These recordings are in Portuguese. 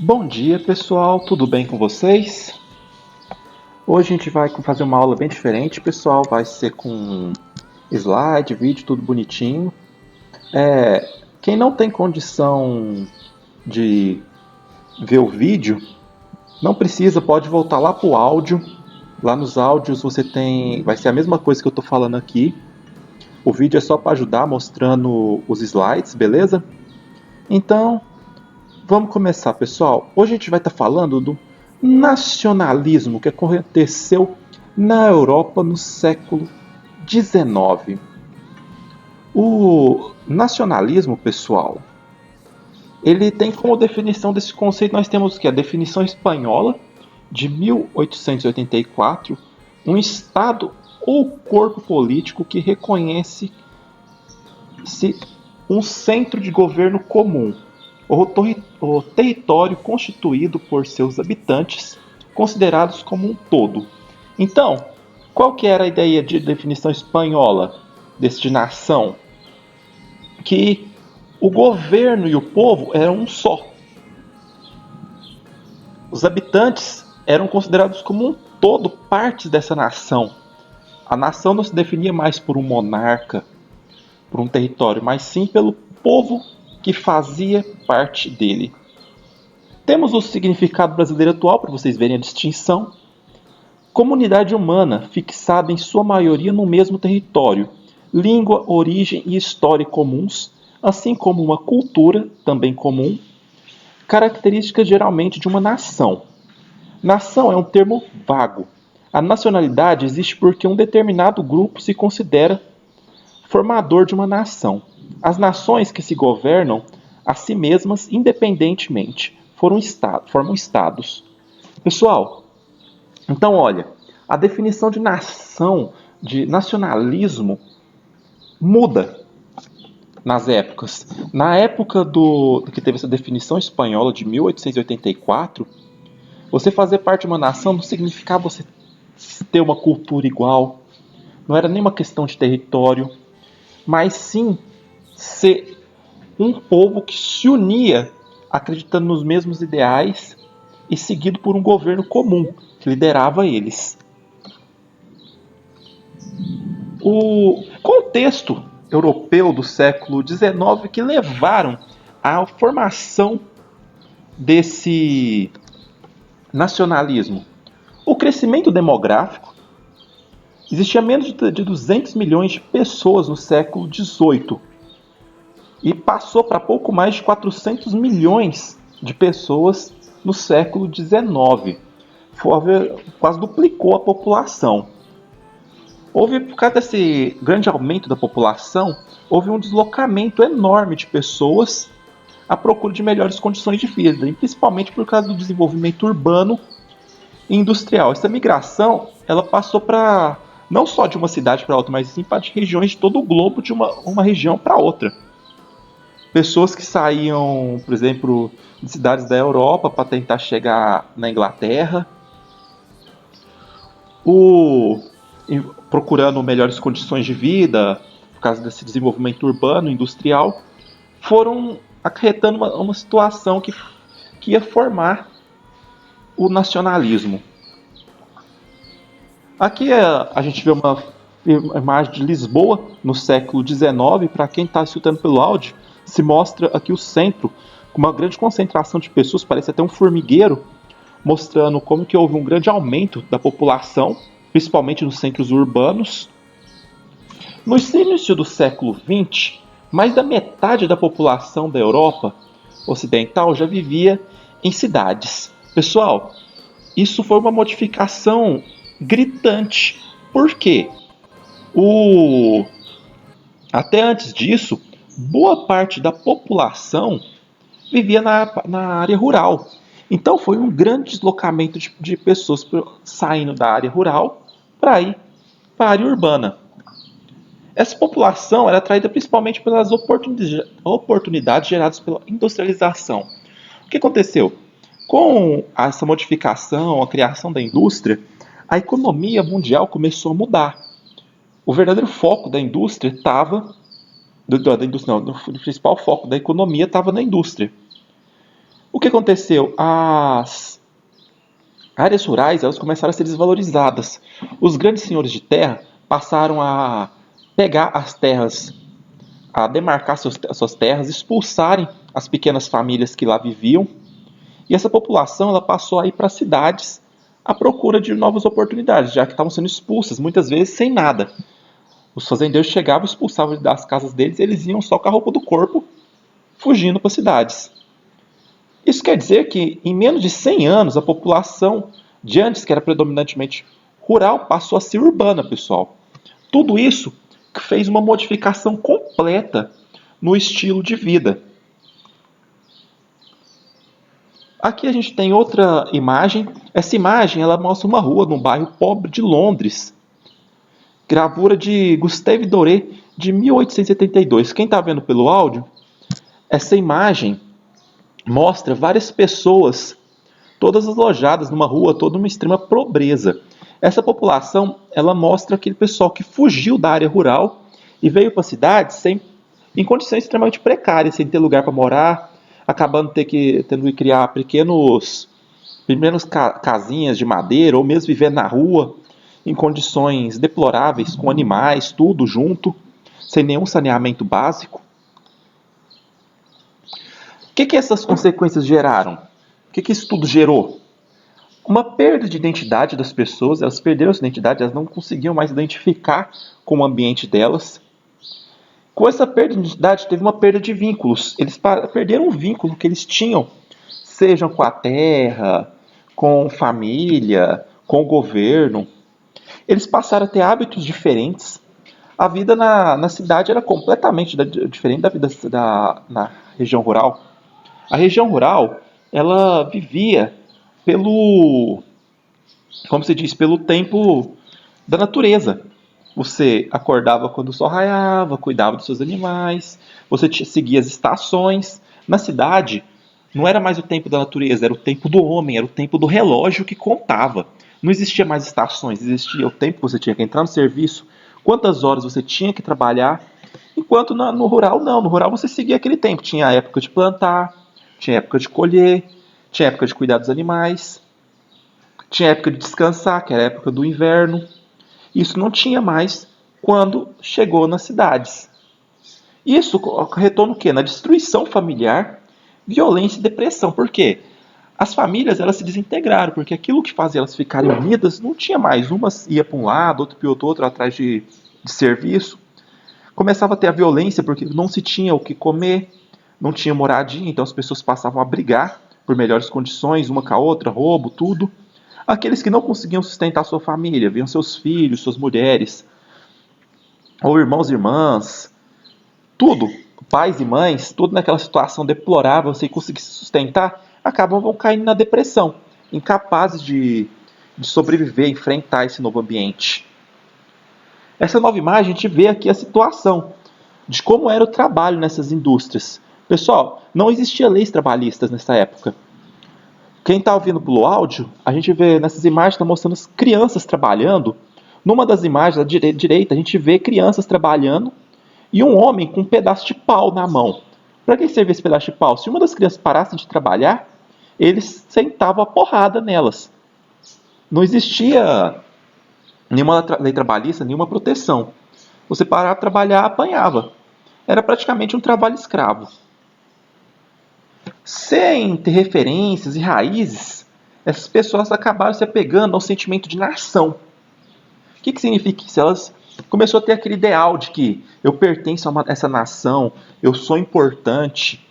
Bom dia, pessoal, tudo bem com vocês? Hoje a gente vai fazer uma aula bem diferente, pessoal. Vai ser com slide, vídeo, tudo bonitinho. Quem não tem condição de ver o vídeo, não precisa, pode voltar lá pro áudio. Lá nos áudios você tem, vai ser a mesma coisa que eu estou falando aqui. O vídeo é só para ajudar mostrando os slides, beleza? Então, vamos começar, pessoal. Hoje a gente vai estar falando do nacionalismo que aconteceu na Europa no século XIX. O nacionalismo, pessoal, ele tem como definição desse conceito, nós temos o que? A definição espanhola de 1884, um Estado ou corpo político que reconhece-se um centro de governo comum, o território constituído por seus habitantes, considerados como um todo. Então, qual que era a ideia de definição espanhola deste nação? Que o governo e o povo eram um só. Os habitantes eram considerados como um todo partes dessa nação. A nação não se definia mais por um monarca, por um território, mas sim pelo povo que fazia parte dele. Temos o significado brasileiro atual, para vocês verem a distinção. Comunidade humana, fixada em sua maioria no mesmo território, língua, origem e história comuns, assim como uma cultura, também comum, características geralmente de uma nação. Nação é um termo vago. A nacionalidade existe porque um determinado grupo se considera formador de uma nação. As nações que se governam a si mesmas independentemente formam estados. Pessoal, então olha, a definição de nação, de nacionalismo, muda nas épocas. Na época que teve essa definição espanhola de 1884, você fazer parte de uma nação não significava você ter uma cultura igual, não era nem uma questão de território, mas sim ser um povo que se unia acreditando nos mesmos ideais e seguido por um governo comum que liderava eles. O contexto europeu do século XIX que levaram à formação desse nacionalismo. O crescimento demográfico. Existia menos de 200 milhões de pessoas no século XVIII e passou para pouco mais de 400 milhões de pessoas no século XIX. Quase duplicou a população. Por causa desse grande aumento da população, houve um deslocamento enorme de pessoas à procura de melhores condições de vida, e principalmente por causa do desenvolvimento urbano e industrial. Essa migração ela passou para não só de uma cidade para outra, mas sim para regiões de todo o globo, de uma região para outra. Pessoas que saíam, por exemplo, de cidades da Europa para tentar chegar na Inglaterra, o, procurando melhores condições de vida, por causa desse desenvolvimento urbano, industrial, foram acarretando uma situação que ia formar o nacionalismo. Aqui a gente vê uma imagem de Lisboa no século XIX. Para quem está escutando pelo áudio, se mostra aqui o centro com uma grande concentração de pessoas, parece até um formigueiro, mostrando como que houve um grande aumento da população, principalmente nos centros urbanos. No início do século XX, mais da metade da população da Europa ocidental já vivia em cidades. Pessoal, isso foi uma modificação gritante. Por quê? Até antes disso, boa parte da população vivia na área rural. Então foi um grande deslocamento de pessoas saindo da área rural para ir para a área urbana. Essa população era atraída principalmente pelas oportunidades geradas pela industrialização. O que aconteceu? Com essa modificação, a criação da indústria, a economia mundial começou a mudar. O verdadeiro foco da indústria estava. O principal foco da economia estava na indústria. O que aconteceu? As áreas rurais elas começaram a ser desvalorizadas. Os grandes senhores de terra passaram a pegar as terras, a demarcar suas terras, expulsarem as pequenas famílias que lá viviam. E essa população ela passou a ir para cidades à procura de novas oportunidades, já que estavam sendo expulsas, muitas vezes sem nada. Os fazendeiros chegavam, expulsavam das casas deles, eles iam só com a roupa do corpo, fugindo para cidades. Isso quer dizer que em menos de 100 anos a população de antes, que era predominantemente rural, passou a ser urbana, pessoal. Tudo isso fez uma modificação completa no estilo de vida. Aqui a gente tem outra imagem. Essa imagem ela mostra uma rua num bairro pobre de Londres. Gravura de Gustave Doré de 1872. Quem está vendo pelo áudio, essa imagem mostra várias pessoas, todas alojadas numa rua, toda uma extrema pobreza. Essa população ela mostra aquele pessoal que fugiu da área rural e veio para a cidade em condições extremamente precárias, sem ter lugar para morar, acabando tendo que criar pequenas casinhas de madeira, ou mesmo viver na rua, em condições deploráveis, com animais, tudo junto, sem nenhum saneamento básico. O que essas consequências geraram? O que isso tudo gerou? Uma perda de identidade das pessoas, elas perderam essa identidade, elas não conseguiam mais identificar com o ambiente delas. Com essa perda de identidade, teve uma perda de vínculos. Eles perderam o vínculo que eles tinham, sejam com a terra, com família, com o governo. Eles passaram a ter hábitos diferentes. A vida na cidade era completamente diferente da vida na região rural. A região rural, ela vivia como se diz, pelo tempo da natureza. Você acordava quando o sol raiava, cuidava dos seus animais, você seguia as estações. Na cidade, não era mais o tempo da natureza, era o tempo do homem, era o tempo do relógio que contava. Não existia mais estações, existia o tempo que você tinha que entrar no serviço, quantas horas você tinha que trabalhar, enquanto no rural não. No rural você seguia aquele tempo, tinha a época de plantar, tinha época de colher, tinha época de cuidar dos animais, tinha época de descansar, que era a época do inverno. Isso não tinha mais quando chegou nas cidades. Isso acarretou no quê? Na destruição familiar, violência e depressão. Por quê? As famílias elas se desintegraram, porque aquilo que fazia elas ficarem unidas não tinha mais. Uma ia para um lado, outro para o outro, atrás de serviço. Começava a ter a violência, porque não se tinha o que comer, não tinha moradia, então as pessoas passavam a brigar por melhores condições, uma com a outra, roubo, tudo. Aqueles que não conseguiam sustentar sua família, viam seus filhos, suas mulheres, ou irmãos e irmãs, tudo, pais e mães, tudo naquela situação deplorável, sem conseguir se sustentar, acabavam caindo na depressão, incapazes de sobreviver, enfrentar esse novo ambiente. Essa nova imagem, a gente vê aqui a situação de como era o trabalho nessas indústrias. Pessoal, não existia leis trabalhistas nessa época. Quem está ouvindo pelo áudio, a gente vê nessas imagens, está mostrando as crianças trabalhando. Numa das imagens, da direita, a gente vê crianças trabalhando e um homem com um pedaço de pau na mão. Para que servia esse pedaço de pau? Se uma das crianças parasse de trabalhar, eles sentavam a porrada nelas. Não existia nenhuma lei trabalhista, nenhuma proteção. Você parava de trabalhar, apanhava. Era praticamente um trabalho escravo. Sem ter referências e raízes, essas pessoas acabaram se apegando ao sentimento de nação. O que significa isso? Elas começaram a ter aquele ideal de que eu pertenço a essa nação, eu sou importante,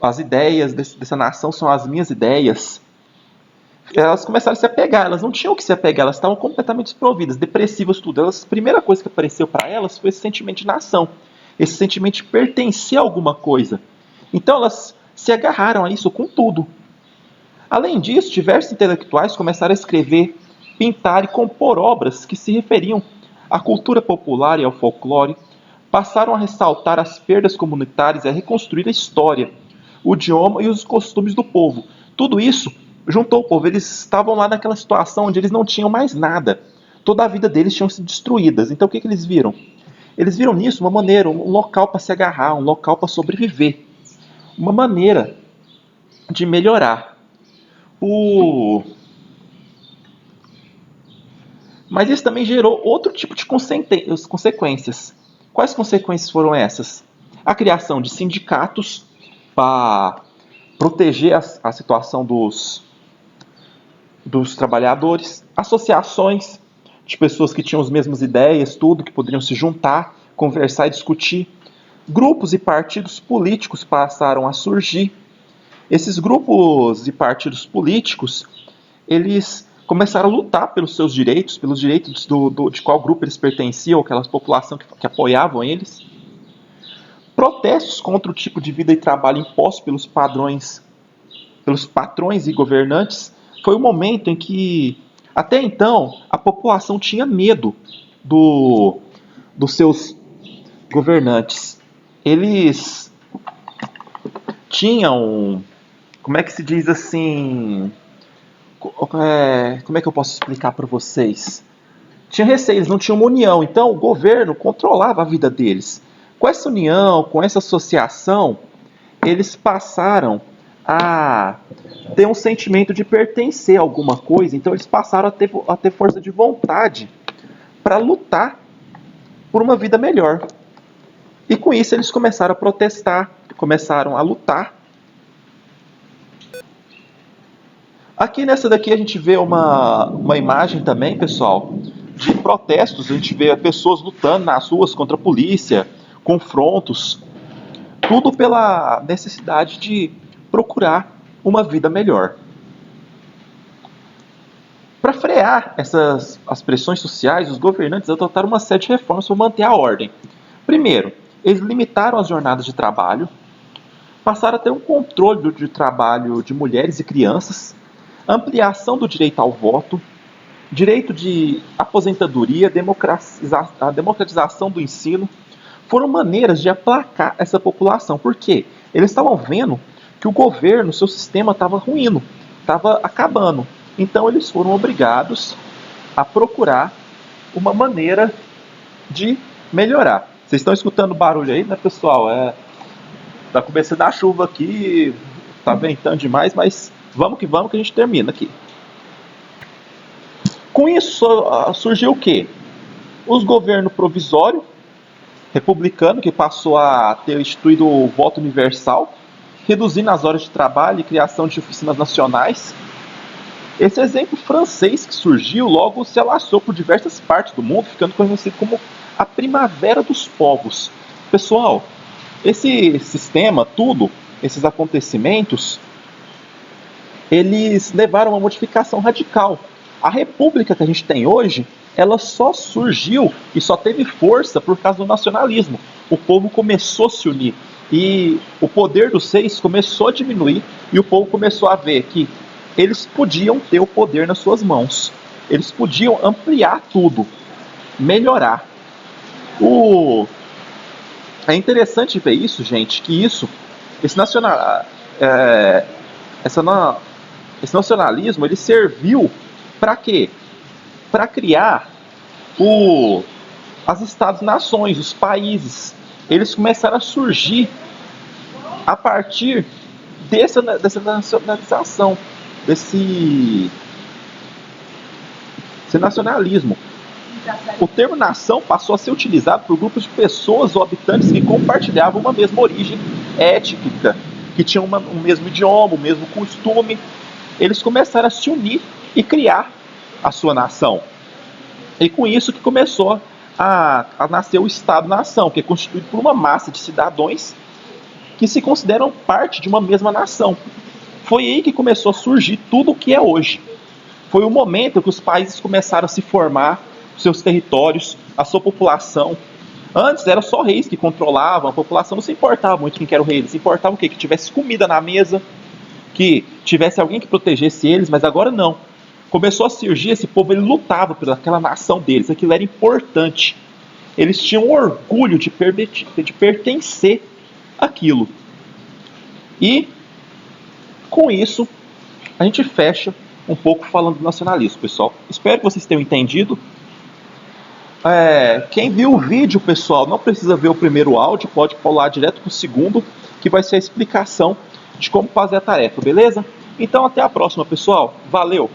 as ideias dessa nação são as minhas ideias. Elas começaram a se apegar, elas não tinham o que se apegar, elas estavam completamente desprovidas, depressivas, tudo. A primeira coisa que apareceu para elas foi esse sentimento de nação, esse sentimento de pertencer a alguma coisa. Então elas se agarraram a isso com tudo. Além disso, diversos intelectuais começaram a escrever, pintar e compor obras que se referiam à cultura popular e ao folclore, passaram a ressaltar as perdas comunitárias e a reconstruir a história, o idioma e os costumes do povo. Tudo isso juntou o povo. Eles estavam lá naquela situação onde eles não tinham mais nada. Toda a vida deles tinha sido destruída. Então o que eles viram? Eles viram nisso uma maneira, um local para se agarrar, um local para sobreviver. Uma maneira de melhorar. O... Mas isso também gerou outro tipo de consequências. Quais consequências foram essas? A criação de sindicatos para proteger a situação dos trabalhadores, associações de pessoas que tinham as mesmas ideias, tudo, que poderiam se juntar, conversar e discutir. Grupos e partidos políticos passaram a surgir. Esses grupos e partidos políticos, eles começaram a lutar pelos seus direitos, pelos direitos de qual grupo eles pertenciam, aquela população que apoiavam eles. Protestos contra o tipo de vida e trabalho imposto pelos patrões e governantes, foi o momento em que, até então, a população tinha medo dos seus governantes. Eles tinham, como é que se diz assim, como é que eu posso explicar para vocês? Tinha receio, eles não tinham uma união, então o governo controlava a vida deles. Com essa união, com essa associação, eles passaram a ter um sentimento de pertencer a alguma coisa, então eles passaram a ter força de vontade para lutar por uma vida melhor. E com isso eles começaram a protestar, começaram a lutar. Aqui nessa daqui a gente vê uma imagem também, pessoal, de protestos. A gente vê pessoas lutando nas ruas contra a polícia, confrontos, tudo pela necessidade de procurar uma vida melhor. Para frear as pressões sociais, os governantes adotaram uma série de reformas para manter a ordem. Primeiro, eles limitaram as jornadas de trabalho, passaram a ter um controle de trabalho de mulheres e crianças, ampliação do direito ao voto, direito de aposentadoria, a democratização do ensino, foram maneiras de aplacar essa população. Por quê? Eles estavam vendo que o governo, seu sistema estava ruindo, estava acabando. Então eles foram obrigados a procurar uma maneira de melhorar. Vocês estão escutando barulho aí, né, pessoal? Tá começando a chuva aqui, tá ventando demais, mas vamos que a gente termina aqui. Com isso surgiu o quê? Os governos provisórios, republicano, que passou a ter instituído o voto universal, reduzindo as horas de trabalho e criação de oficinas nacionais. Esse exemplo francês que surgiu logo se alastrou por diversas partes do mundo, ficando conhecido como a Primavera dos Povos. Pessoal, esse sistema, esses acontecimentos, eles levaram a uma modificação radical. A república que a gente tem hoje, ela só surgiu e só teve força por causa do nacionalismo. O povo começou a se unir e o poder dos seis começou a diminuir e o povo começou a ver que eles podiam ter o poder nas suas mãos. Eles podiam ampliar tudo, melhorar. É interessante ver isso, gente, que esse nacionalismo, ele serviu para quê? Para criar as Estados-nações, os países. Eles começaram a surgir a partir dessa nacionalização, desse nacionalismo. O termo nação passou a ser utilizado por grupos de pessoas ou habitantes que compartilhavam uma mesma origem étnica, que tinham um mesmo idioma, o mesmo costume. Eles começaram a se unir e criar a sua nação. E com isso que começou a nascer o Estado-nação, que é constituído por uma massa de cidadãos que se consideram parte de uma mesma nação. Foi aí que começou a surgir tudo o que é hoje. Foi o momento que os países começaram a se formar, seus territórios, a sua população. Antes era só reis que controlavam, a população não se importava muito quem era o rei, eles se importavam o quê? Que tivesse comida na mesa, que tivesse alguém que protegesse eles, mas agora não. Começou a surgir, esse povo, ele lutava pelaquela nação deles, aquilo era importante. Eles tinham orgulho de pertencer àquilo. E, com isso, a gente fecha um pouco falando do nacionalismo, pessoal. Espero que vocês tenham entendido. Quem viu o vídeo, pessoal, não precisa ver o primeiro áudio, pode pular direto para o segundo, que vai ser a explicação de como fazer a tarefa, beleza? Então até a próxima, pessoal. Valeu!